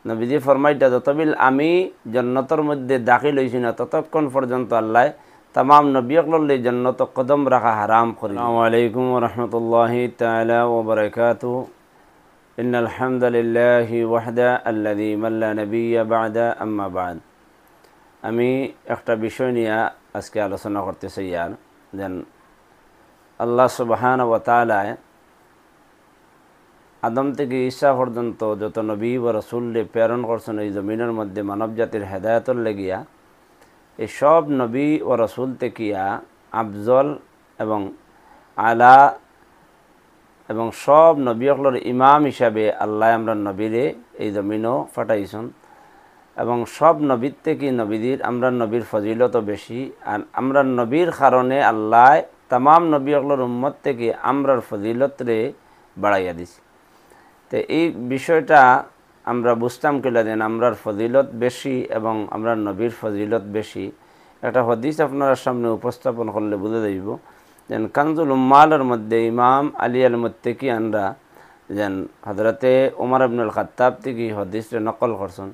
নবীজি ফরমাইটা যতবিল আমি জান্নাতের মধ্যে দাখিল হইছি না ততক্ষণ পর্যন্ত আল্লাহ तमाम नबियकलले जन्नत कदम रखा हराम करी। अस्सलामु अलैकुम व रहमतुल्लाहि ताला व बरकातुहू। इन्नल हम्दुलिल्लाहि वहदा अल्लज़ी मन ला नबिय्य बा'दा अम्मा बाद। আমি একটা বিষয় নিয়ে আজকে আলোচনা করতে চাই যেন আল্লাহ সুবহানাহু ওয়া তাআলা আদম থেকে ঈসা পর্যন্ত যত নবী ও রাসূলকে প্রেরণ করছেন এই জমিনের মধ্যে মানব জাতির হেদায়েতের লাগিয়া এই সব নবী ও রাসূল তেকিয়া আফজল এবং আলা এবং সব নবীসকলের ইমাম হিসাবে আল্লাহ আমরা নবীরে এই জমিনও ফাটাইছেন এবং সব নবীর থেকে নবীদের আমরা নবীর ফজিলত বেশি আর আমরা নবীর কারণে আল্লাহ तमाम নবীসকলের উম্মত থেকে আমরার ফজিলতরে বাড়াইয়া দিছি। তো এই বিষয়টা আমরা বুঝতাম কিলা দেন আমরার ফজিলত বেশি এবং আমরা নবীর ফজিলত বেশি একটা হাদিস আপনার সামনে উপস্থাপন করলে বুঝে যাইব। যেন কানজুল উম্মালের মধ্যে ইমাম আলী আল মুত্তাকি আনরা যেন হযরতে উমর ইবনুল খাত্তাব থেকে হাদিসে নকল করছেন।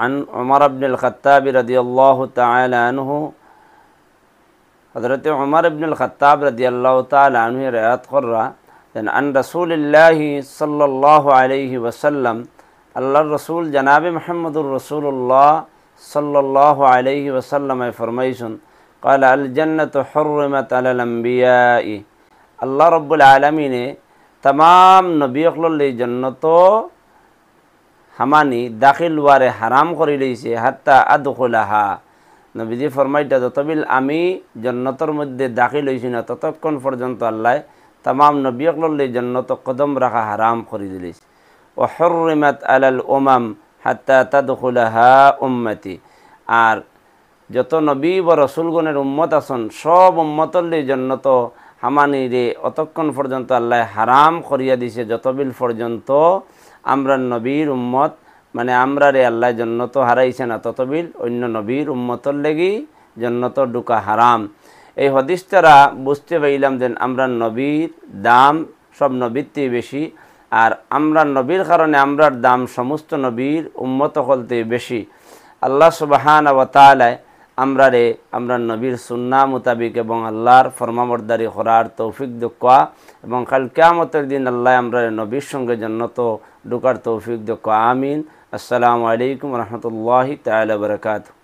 عن عمر بن الخطاب رضي الله تعالى عنه हज़रत उमर इब्न अल-ख़त्ताब रज़ियल्लाहु ताला अन्हु रिवायत कर रहा अन रसूलुल्लाह सल्लल्लाहु अलैहि वसल्लम अल्लाह रसूल जनाब मुहम्मदुर रसूलुल्लाह सल्लल्लाहु अलैहि वसल्लम फरमाइसन क़ाल अल जन्नतु हुर्रिमत अलल अंबियाइ अल्लाह रब्बुल आलमीन तमाम नबियकलले जन्नतो हमानी दाखिल वारे हराम करि लैছে হাত্তা আদখুলাহা। নবীজি ফরমাইটা যতবিল আমি জান্নাতের মধ্যে দাখিল হইছি না ততক্ষণ পর্যন্ত আল্লাহ तमाम নবিয়কললে জান্নাত কদম রাখা হারাম করে দিলেছে। ওয়া হুররিমাত আলাল উমাম হাত্তা তাদখুলাহা উম্মতি আর যত নবী ও রাসূলগণের উম্মত আছেন সব উম্মতলে জান্নাত হামানিরে অতক্ষণ পর্যন্ত আল্লাহ হারাম করিয়া দিছে যতবিল পর্যন্ত আমরা নবীর উম্মত মানে আমরা রে আল্লাহ জান্নাত হারাইছে না ততবিল অন্য নবীর উম্মতর লাগি জান্নাত ঢুকা হারাম। এই হাদিসটারা বুঝতে পাইলাম যে আমরা নবীর দাম সব নবীর চেয়ে বেশি আর আমরা নবীর কারণে আমরার দাম সমস্ত নবীর উম্মত হলতে বেশি। আল্লাহ সুবহানাহু ওয়া তাআলা আমরা নবীর সুন্নাহ মোতাবিক এবং আল্লাহর ফরমাবরদারি করার তৌফিক দোয়া এবং কাল কিয়ামতের দিন আল্লাহ আমরা নবীর সঙ্গে জান্নাত ঢোকার তৌফিক দোয়া। আমিন। আসসালামু আলাইকুম ওয়া রাহমাতুল্লাহি তাআলা ওয়া বারাকাতুহু।